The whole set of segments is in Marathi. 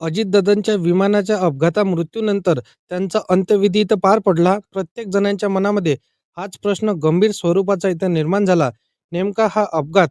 अजितदादांच्या विमानाच्या अपघातात मृत्यूनंतर त्यांचा अंत्यविधी इथं पार पडला. प्रत्येक जणांच्या मनामध्ये हाच प्रश्न गंभीर स्वरूपाचा इथं निर्माण झाला. नेमका हा अपघात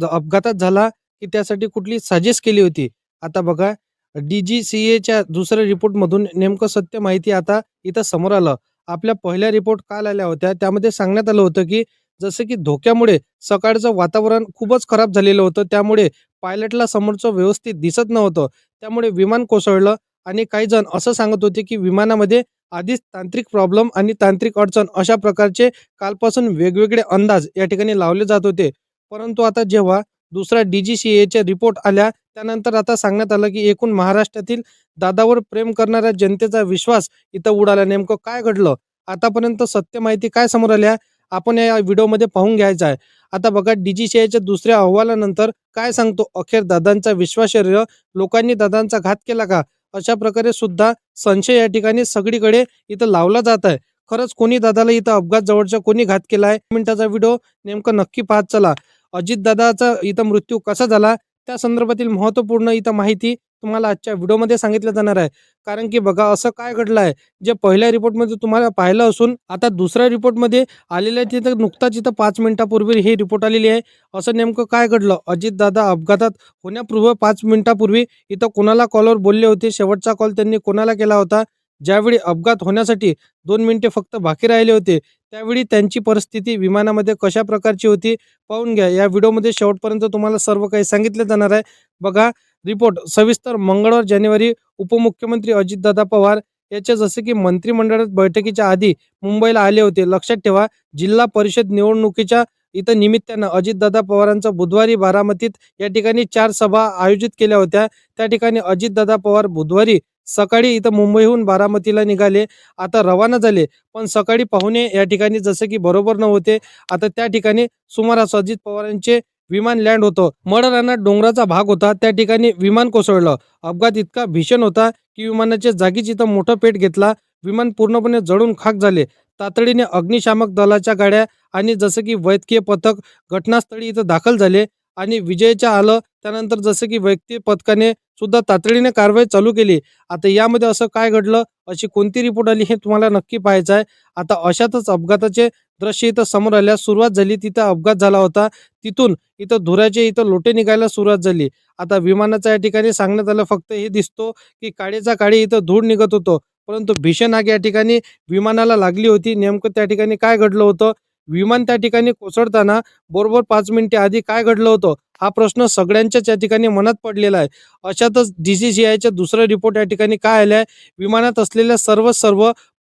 अपघातात झाला की त्यासाठी कुठली साजिश केली होती? आता बघा, DGCAच्या दुसऱ्या रिपोर्टमधून नेमकं सत्य माहिती आता इथं समोर आलं. आपल्या पहिल्या रिपोर्ट काल आल्या होत्या. त्यामध्ये सांगण्यात आलं होतं की जसं की धोक्यामुळे सकाळचं वातावरण खूपच खराब झालेलं होतं. त्यामुळे पायलटला समोरचं व्यवस्थित दिसत नव्हतं. त्यामुळे विमान कोसळलं आणि काही जण असं सांगत होते, की विमानामध्ये आधीच तांत्रिक प्रॉब्लेम आणि तांत्रिक अडचण अशा प्रकारचे कालपासून वेगवेगळे अंदाज या ठिकाणी लावले जात होते. परंतु आता जेव्हा दुसरा DGCAच्या रिपोर्ट आल्या, त्यानंतर आता सांगण्यात आलं, की एकूण महाराष्ट्रातील दादावर प्रेम करणाऱ्या जनतेचा विश्वास इथं उडाला. नेमकं काय घडलं? आतापर्यंत सत्य माहिती काय समोर आल्या? आपण या व्हिडिओमध्ये पाहून घ्यायचं आहे. आता बघा, DGCAच्या दुसऱ्या अहवालानंतर काय सांगतो? अखेर दादांचा विश्वासार्ह लोकांनी दादांचा घात केला का? अशा प्रकारे सुद्धा संशय या ठिकाणी सगळीकडे इथं लावला जात आहे. खरंच कोणी दादाला इथं अपघात जवळचा कोणी घात केलाय? मिनिटाचा व्हिडिओ नेमकं नक्की पाहत चला. अजितदादाचा इथं मृत्यू कसा झाला? त्या संदर्भातील महत्त्वपूर्ण इथं माहिती तुम्हाला आजच्या व्हिडिओमध्ये सांगितलं जाणार आहे. कारण की बघा, असं काय घडलं आहे, जे पहिल्या रिपोर्टमध्ये तुम्हाला पाहिलं असून आता दुसऱ्या रिपोर्टमध्ये आलेलं आहे, तिथं नुकताच इथं 5 मिनिटापूर्वी ही रिपोर्ट आलेली आहे. असं नेमकं काय घडलं? अजितदादा अपघातात होण्यापूर्वी 5 मिनिटापूर्वी इथं कोणाला कॉलवर बोलले होते? शेवटचा कॉल त्यांनी कोणाला केला होता? ज्यावेळी अपघात होण्यासाठी 2 मिनिटे फक्त बाकी राहिले होते, त्यावेळी त्यांची परिस्थिती विमानामध्ये कशा प्रकारची होती? पाहून घ्या. या व्हिडिओमध्ये शेवटपर्यंत तुम्हाला सर्व काही सांगितलं जाणार आहे. बघा, रिपोर्ट सविस्तर. मंगळवार जानेवारी उपमुख्यमंत्री अजितदादा पवार याचे जसे की मंत्रिमंडळ बैठकीच्या आधी मुंबईला आले होते. लक्षात ठेवा, जिल्हा परिषद निवडणुकीच्या इथं निमित्तानं अजितदादा पवारांचा बुधवारी बारामतीत या ठिकाणी 4 सभा आयोजित केल्या होत्या. त्या ठिकाणी अजितदादा पवार बुधवारी सकाळी इथं मुंबईहून बारामतीला निघाले. आता रवाना झाले. पण सकाळी पाहुणे या ठिकाणी जसं की बरोबर नव्हते. आता त्या ठिकाणी सुमारास अजित पवारांचे विमान लँड होतं. मड डोंगराचा भाग होता. त्या ठिकाणी विमान कोसळलं. अपघात इतका भीषण होता की विमानाच्या जागीच इथं मोठा पेट घेतला. विमान पूर्णपणे जळून खाक झाले. तातडीने अग्निशामक दलाच्या गाड्या आणि जसं की वैद्यकीय पथक घटनास्थळी इथं दाखल झाले आणि विजयच्या आलं. त्यानंतर जसं की वैद्यकीय पथकाने सुद्धा तातडीने कारवाई चालू केली. आता यामध्ये असं काय घडलं? अशी कोणती रिपोर्ट आली? हे तुम्हाला नक्की पाहायचं आहे. आता अशातच अपघाताचे दृश्य इथं समोर आल्यास सुरुवात झाली. तिथं अपघात झाला होता. तिथून इथं धुराचे इथं लोटे निघायला सुरुवात झाली. आता विमानाच्या या ठिकाणी सांगण्यात आलं, फक्त हे दिसतो की काळेचा काळी इथं धूळ निघत होतं. परंतु भीषण आग या ठिकाणी विमानाला लागली होती. नेमकं त्या ठिकाणी काय घडलं होतं? विमान त्या ठिकाणी कोसळताना बरोबर 5 मिनिटे आधी काय घडलं होतं? हा प्रश्न सगळ्यांच्याच या ठिकाणी मनात पडलेला आहे. अशातच DGCAच्या दुसरा रिपोर्ट या ठिकाणी काय आलाय? विमानात असलेल्या सर्व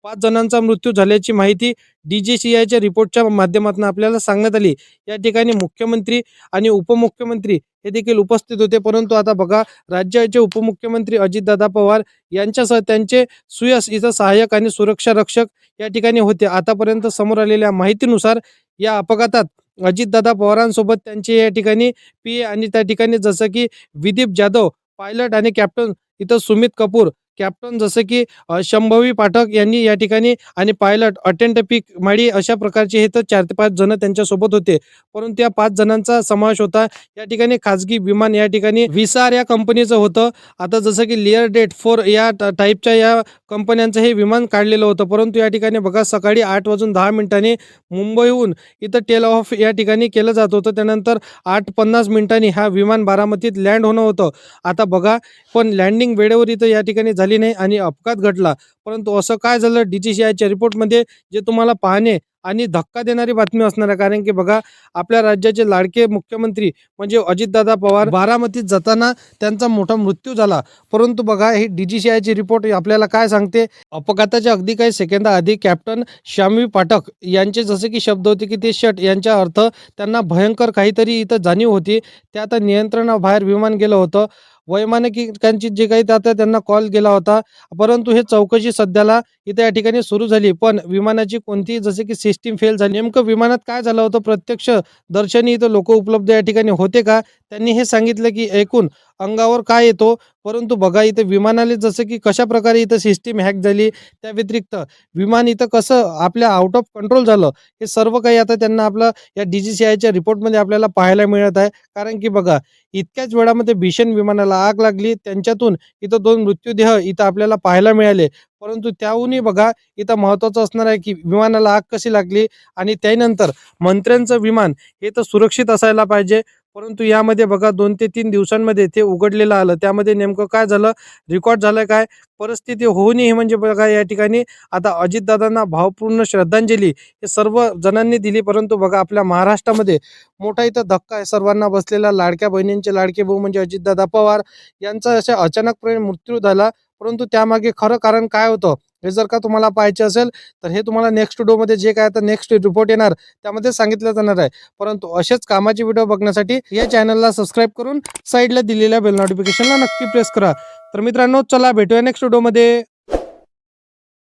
5 जणांचा मृत्यू झाल्याची माहिती DGCAच्या रिपोर्टच्या माध्यमातून आपल्याला सांगण्यात आली. या ठिकाणी मुख्यमंत्री आणि उपमुख्यमंत्री हे देखील उपस्थित होते. परंतु आता बघा, राज्याचे उपमुख्यमंत्री अजितदादा पवार यांच्यासह त्यांचे सुयश इथं सहाय्यक आणि सुरक्षा रक्षक या ठिकाणी होते. आतापर्यंत समोर आलेल्या माहितीनुसार या अपघातात अजितदादा पवारांसोबत त्यांचे या ठिकाणी PA आणि त्या ठिकाणी जसं की विदीप जाधव पायलट आणि कॅप्टन इथं सुमित कपूर कॅप्टन जसं की शंभवी पाठक यांनी या ठिकाणी आणि पायलट अटेंड पीक माळी अशा प्रकारचे हे तर 4 ते 5 जण त्यांच्यासोबत होते. परंतु या 5 जणांचा समावेश होता. या ठिकाणी खाजगी विमान या ठिकाणी विसार या कंपनीचं होतं. आता जसं की लिअर डेट 4 या टाईपच्या या कंपन्यांचं हे विमान काढलेलं होतं. परंतु या ठिकाणी बघा, सकाळी 8:10 मुंबईहून इथं टेल ऑफ या ठिकाणी केलं जात होतं. त्यानंतर 8:50 हा विमान बारामतीत लँड होणं होतं. आता बघा, पण लँडिंग वेळेवर इथं या ठिकाणी झाली नाही आणि अपघात घडला. परंतु असं काय झालं DGCAच्या रिपोर्टमध्ये, जे तुम्हाला पाहणे आणि धक्का देणारी बातमी असणार आहे. कारण की बघा, आपल्या राज्याचे लाडके मुख्यमंत्री म्हणजे अजितदादा पवार बारामतीत जाताना त्यांचा मोठा मृत्यू झाला. परंतु बघा, ही DGCAची रिपोर्ट आपल्याला काय सांगते? अपघाताच्या अगदी काही सेकंदाआधी कॅप्टन शंभवी पाठक यांचे जसे की शब्द होते की ते शट यांचा अर्थ त्यांना भयंकर काहीतरी इथं जाणीव होती. ते आता नियंत्रणाबाहेर विमान गेलं होतं. वैमानिकांची जे काही आता त्यांना कॉल गेला होता. परंतु हे चौकशी सध्याला इथे या ठिकाणी सुरू झाली. पण विमानाची कोणतीही जसे की सिस्टीम फेल झाली. नेमकं विमानात काय झालं होतं? प्रत्यक्ष दर्शनी इथं लोक उपलब्ध या ठिकाणी होते का? त्यांनी हे सांगितलं की एकूण अंगावर काय येतो. परंतु बघा इथे विमानाला जसं की कशाप्रकारे इथं सिस्टीम हॅक झाली, त्या व्यतिरिक्त विमान इथं कसं आपल्या आउट ऑफ कंट्रोल झालं, हे सर्व काही आता त्यांना आपलं या DGCIच्या रिपोर्टमध्ये आपल्याला पाहायला मिळत आहे. कारण की बघा इतक्याच वेळामध्ये भीषण विमानाला आग लागली. त्यांच्यातून इथं 2 मृत्यूदेह इथं आपल्याला पाहायला मिळाले. परंतु त्याहूनही बघा इथं महत्त्वाचं असणार आहे की विमानाला आग कशी लागली आणि त्यानंतर मंत्र्यांचं विमान हे तर सुरक्षित असायला पाहिजे. परंतु यामध्ये बघा 2 ते 3 दिवसांमध्ये ते उघडलेलं आलं. त्यामध्ये नेमकं काय झालं, रेकॉर्ड झालं काय, परिस्थिती होऊनही म्हणजे बघा या ठिकाणी आता अजितदादांना भावपूर्ण श्रद्धांजली हे सर्व जणांनी दिली. परंतु बघा आपल्या महाराष्ट्रामध्ये मोठा इथं धक्का आहे. सर्वांना बसलेला लाडक्या बहिणींचे लाडके भाऊ म्हणजे अजितदादा पवार यांचा अशा अचानकपणे मृत्यू झाला. परंतु त्यामागे खरं कारण काय होतं, हे जर का तुम्हाला पाहायचे असेल तर हे तुम्हाला नेक्स्ट व्हिडिओमध्ये जे काय आता नेक्स्ट रिपोर्ट येणार त्यामध्ये सांगितलं जाणार आहे. परंतु असेच कामाचे व्हिडिओ बघण्यासाठी या चॅनलला सबस्क्राईब करून साईडला दिलेल्या बेल नोटिफिकेशनला नक्की प्रेस करा. तर मित्रांनो चला भेटूया नेक्स्ट व्हिडिओमध्ये.